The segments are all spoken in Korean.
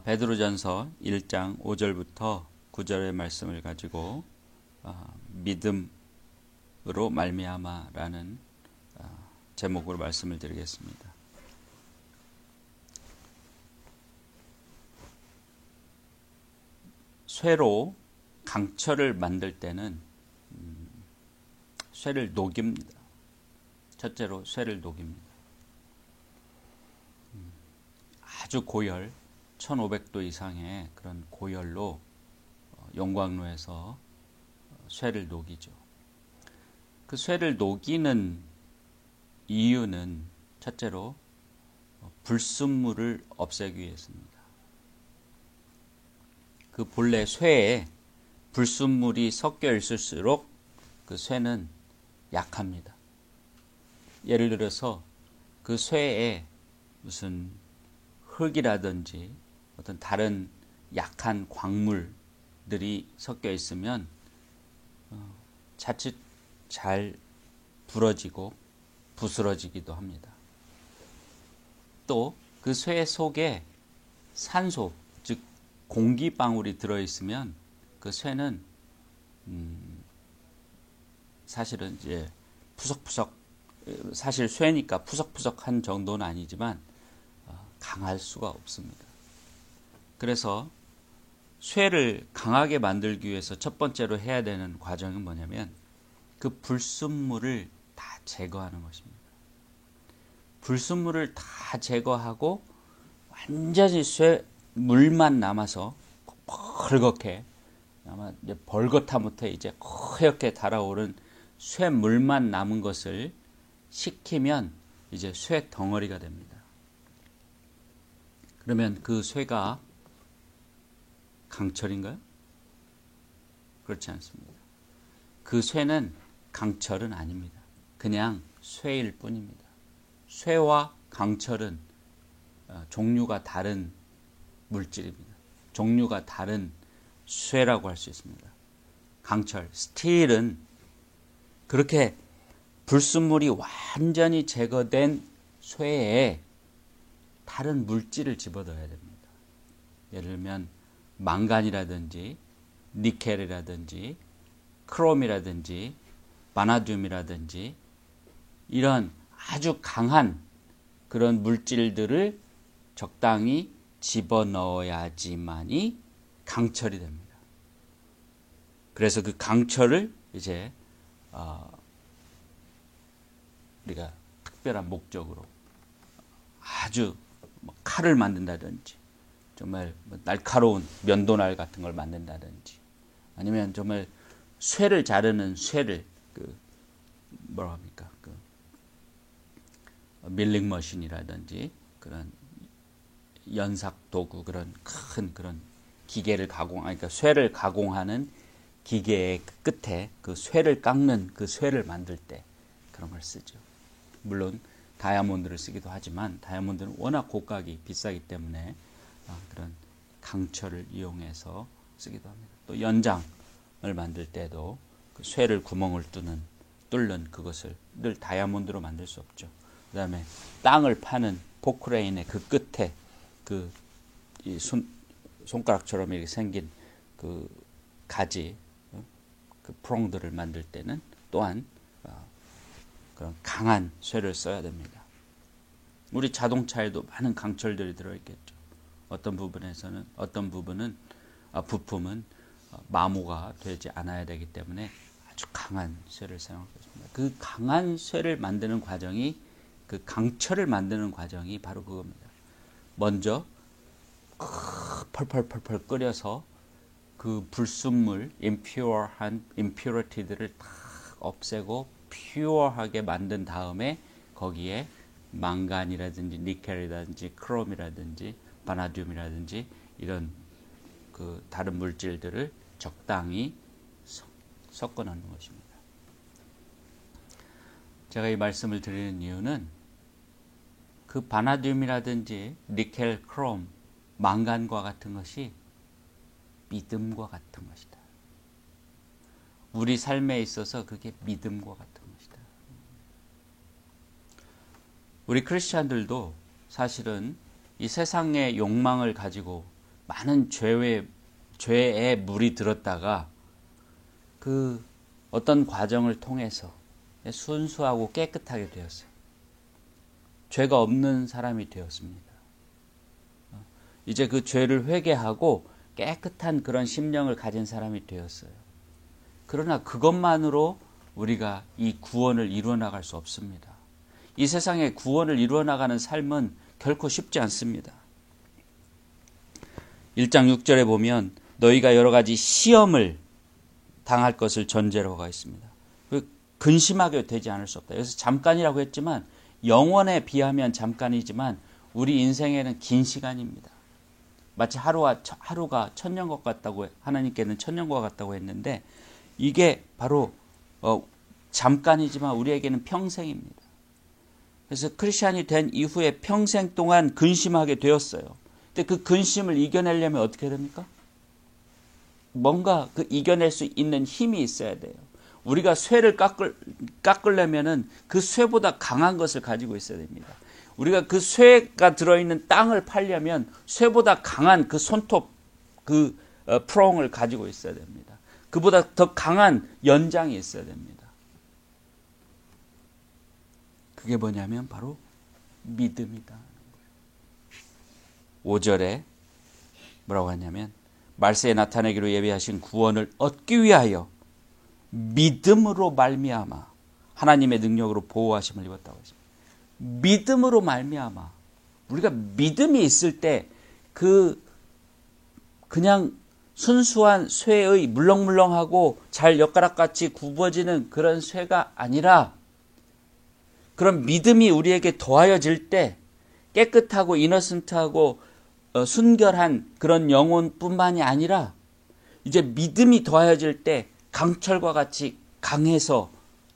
베드로전서 1장 5절부터 9절의 말씀을 가지고 믿음으로 말미암아라는 제목으로 말씀을 드리겠습니다. 쇠로 강철을 만들 때는 쇠를 녹입니다. 첫째로 쇠를 녹입니다. 아주 고열 1500도 이상의 그런 고열로 용광로에서 쇠를 녹이죠. 그 쇠를 녹이는 이유는 첫째로 불순물을 없애기 위해서입니다. 그 본래 쇠에 불순물이 섞여 있을수록 그 쇠는 약합니다. 예를 들어서 그 쇠에 무슨 흙이라든지 어떤 다른 약한 광물들이 섞여 있으면 자칫 잘 부러지고 부스러지기도 합니다. 또 그 쇠 속에 산소, 즉 공기방울이 들어있으면 그 쇠는 사실은 이제 푸석푸석, 사실 쇠니까 푸석푸석한 정도는 아니지만 강할 수가 없습니다. 그래서 쇠를 강하게 만들기 위해서 첫 번째로 해야 되는 과정은 뭐냐면 그 불순물을 다 제거하는 것입니다. 불순물을 다 제거하고 완전히 쇠 물만 남아서 벌겋게, 아마 이제 벌겋다부터 이제 허옇게 달아오른 쇠 물만 남은 것을 식히면 이제 쇠 덩어리가 됩니다. 그러면 그 쇠가 강철인가요? 그렇지 않습니다. 그 쇠는 강철은 아닙니다. 그냥 쇠일 뿐입니다. 쇠와 강철은 종류가 다른 물질입니다. 종류가 다른 쇠라고 할 수 있습니다. 강철, 스틸은 그렇게 불순물이 완전히 제거된 쇠에 다른 물질을 집어넣어야 됩니다. 예를 들면 망간이라든지 니켈이라든지 크롬이라든지 바나듐이라든지 이런 아주 강한 그런 물질들을 적당히 집어넣어야지만이 강철이 됩니다. 그래서 그 강철을 이제 우리가 특별한 목적으로 아주 칼을 만든다든지 정말 날카로운 면도날 같은 걸 만든다든지 아니면 정말 쇠를 자르는 쇠를 밀링 머신이라든지 그런 연삭 도구, 그런 큰 그런 기계를 그러니까 쇠를 가공하는 기계의 끝에 그 쇠를 깎는 그 쇠를 만들 때 그런 걸 쓰죠. 물론 다이아몬드를 쓰기도 하지만 다이아몬드는 워낙 곡각이 비싸기 때문에 그런 강철을 이용해서 쓰기도 합니다. 또 연장을 만들 때도 그 쇠를 구멍을 뚫는 그것을 늘 다이아몬드로 만들 수 없죠. 그 다음에 땅을 파는 포크레인의 그 끝에 이 손가락처럼 이렇게 생긴 그 가지, 그 프롱들을 만들 때는 또한 그런 강한 쇠를 써야 됩니다. 우리 자동차에도 많은 강철들이 들어있겠죠. 어떤 부분은 부품은 마모가 되지 않아야 되기 때문에 아주 강한 쇠를 사용하겠습니다. 그 강한 쇠를 만드는 과정이, 그 강철을 만드는 과정이 바로 그겁니다. 먼저 펄펄펄펄 끓여서 그 불순물, impurity들을 다 없애고 퓨어하게 만든 다음에 거기에 망간이라든지 니켈이라든지 크롬이라든지 바나듐이라든지 이런 그 다른 물질들을 적당히 섞어 넣는 것입니다. 제가 이 말씀을 드리는 이유는 그 바나듐이라든지 니켈, 크롬, 망간과 같은 것이 믿음과 같은 것이다. 우리 삶에 있어서 그게 믿음과 같은 것이다. 우리 크리스찬들도 사실은 이 세상의 욕망을 가지고 많은 죄에 물이 들었다가 그 어떤 과정을 통해서 순수하고 깨끗하게 되었어요. 죄가 없는 사람이 되었습니다. 이제 그 죄를 회개하고 깨끗한 그런 심령을 가진 사람이 되었어요. 그러나 그것만으로 우리가 이 구원을 이루어 나갈 수 없습니다. 이 세상에 구원을 이루어 나가는 삶은 결코 쉽지 않습니다. 1장 6절에 보면 너희가 여러 가지 시험을 당할 것을 전제로 하고 있습니다. 근심하게 되지 않을 수 없다. 여기서 잠깐이라고 했지만 영원에 비하면 잠깐이지만 우리 인생에는 긴 시간입니다. 마치 하루가 천년과 같다고, 하나님께는 천년과 같다고 했는데 이게 바로 잠깐이지만 우리에게는 평생입니다. 그래서 크리스찬이 된 이후에 평생 동안 근심하게 되었어요. 근데 그 근심을 이겨내려면 어떻게 됩니까? 뭔가 그 이겨낼 수 있는 힘이 있어야 돼요. 우리가 쇠를 깎으려면은 그 쇠보다 강한 것을 가지고 있어야 됩니다. 우리가 그 쇠가 들어있는 땅을 팔려면 쇠보다 강한 그 손톱, 그 프롱을 가지고 있어야 됩니다. 그보다 더 강한 연장이 있어야 됩니다. 그게 뭐냐면 바로 믿음이다. 5절에 뭐라고 하냐면 말세에 나타내기로 예비하신 구원을 얻기 위하여 믿음으로 말미암아 하나님의 능력으로 보호하심을 입었다고 했습니다. 믿음으로 말미암아 우리가 믿음이 있을 때 그냥 순수한 쇠의 물렁물렁하고 잘 엿가락같이 굽어지는 그런 쇠가 아니라 그런 믿음이 우리에게 더하여질 때 깨끗하고 이너센트하고 순결한 그런 영혼뿐만이 아니라 이제 믿음이 더하여질 때 강철과 같이 강해서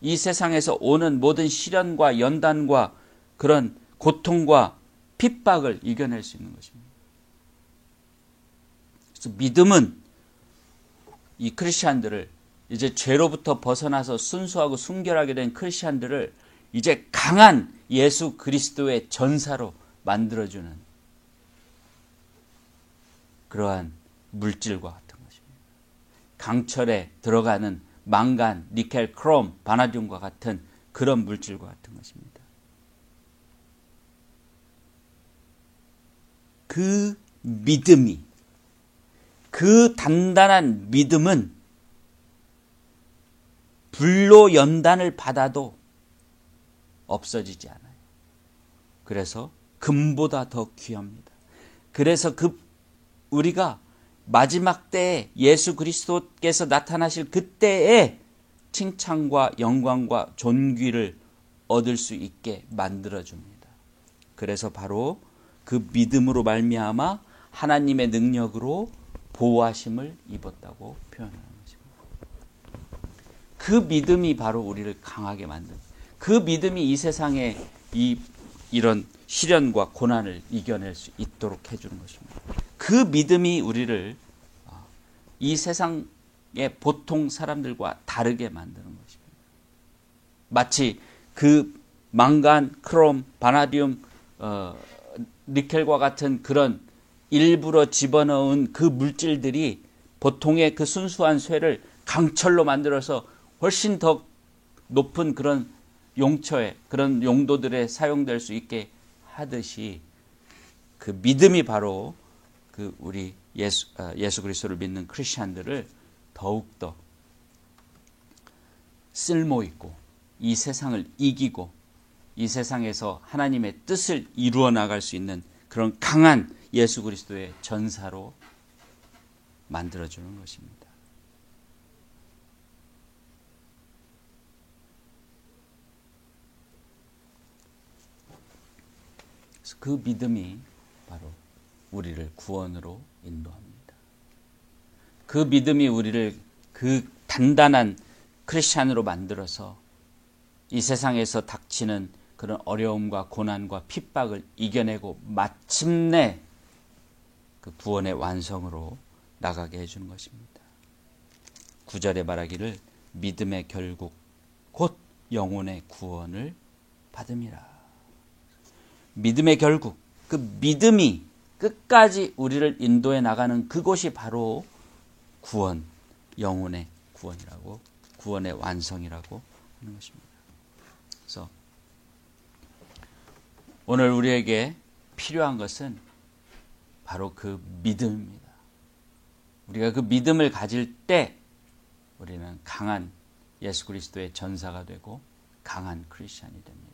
이 세상에서 오는 모든 시련과 연단과 그런 고통과 핍박을 이겨낼 수 있는 것입니다. 그래서 믿음은 이 크리스찬들을 이제 죄로부터 벗어나서 순수하고 순결하게 된 크리스찬들을 이제 강한 예수 그리스도의 전사로 만들어주는 그러한 물질과 같은 것입니다. 강철에 들어가는 망간, 니켈, 크롬, 바나듐과 같은 그런 물질과 같은 것입니다. 그 믿음이, 그 단단한 믿음은 불로 연단을 받아도 없어지지 않아요. 그래서 금보다 더 귀합니다. 그래서 우리가 마지막 때에 예수 그리스도께서 나타나실 그때에 칭찬과 영광과 존귀를 얻을 수 있게 만들어줍니다. 그래서 바로 그 믿음으로 말미암아 하나님의 능력으로 보호하심을 입었다고 표현하는 것입니다. 그 믿음이 바로 우리를 강하게 만듭니다. 그 믿음이 이 세상에 이런 시련과 고난을 이겨낼 수 있도록 해주는 것입니다. 그 믿음이 우리를 이 세상의 보통 사람들과 다르게 만드는 것입니다. 마치 그 망간, 크롬, 바나듐, 니켈과 같은 그런 일부러 집어넣은 그 물질들이 보통의 그 순수한 쇠를 강철로 만들어서 훨씬 더 높은 그런 용처에, 그런 용도들에 사용될 수 있게 하듯이 그 믿음이 바로 그 우리 예수 그리스도를 믿는 크리스찬들을 더욱더 쓸모있고 이 세상을 이기고 이 세상에서 하나님의 뜻을 이루어 나갈 수 있는 그런 강한 예수 그리스도의 전사로 만들어주는 것입니다. 그래서 그 믿음이 바로 우리를 구원으로 인도합니다. 그 믿음이 우리를 그 단단한 크리스찬으로 만들어서 이 세상에서 닥치는 그런 어려움과 고난과 핍박을 이겨내고 마침내 그 구원의 완성으로 나가게 해주는 것입니다. 9절에 말하기를 믿음의 결국 곧 영혼의 구원을 받음이라. 믿음의 결국, 그 끝까지 우리를 인도해 나가는 그곳이 바로 구원, 영혼의 구원이라고, 구원의 완성이라고 하는 것입니다. 그래서 오늘 우리에게 필요한 것은 바로 그 믿음입니다. 우리가 그 믿음을 가질 때 우리는 강한 예수 그리스도의 전사가 되고 강한 크리스찬이 됩니다.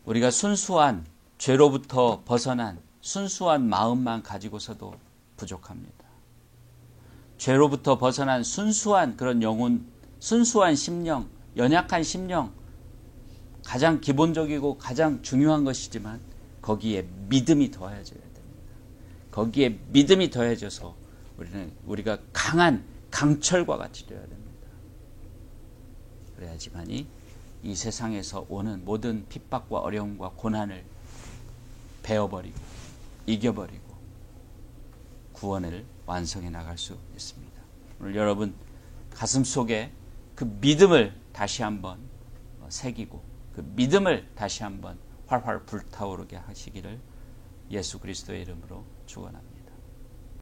우리가 순수한 죄로부터 벗어난 순수한 마음만 가지고서도 부족합니다. 죄로부터 벗어난 순수한 그런 영혼, 순수한 심령, 연약한 심령, 가장 기본적이고 가장 중요한 것이지만 거기에 믿음이 더해져야 됩니다. 거기에 믿음이 더해져서 우리가 강한 강철과 같이 되어야 됩니다. 그래야지만이 이 세상에서 오는 모든 핍박과 어려움과 고난을 베어버리고 이겨버리고 구원을 완성해 나갈 수 있습니다. 오늘 여러분 가슴 속에 그 믿음을 다시 한번 새기고 그 믿음을 다시 한번 활활 불타오르게 하시기를 예수 그리스도의 이름으로 축원합니다.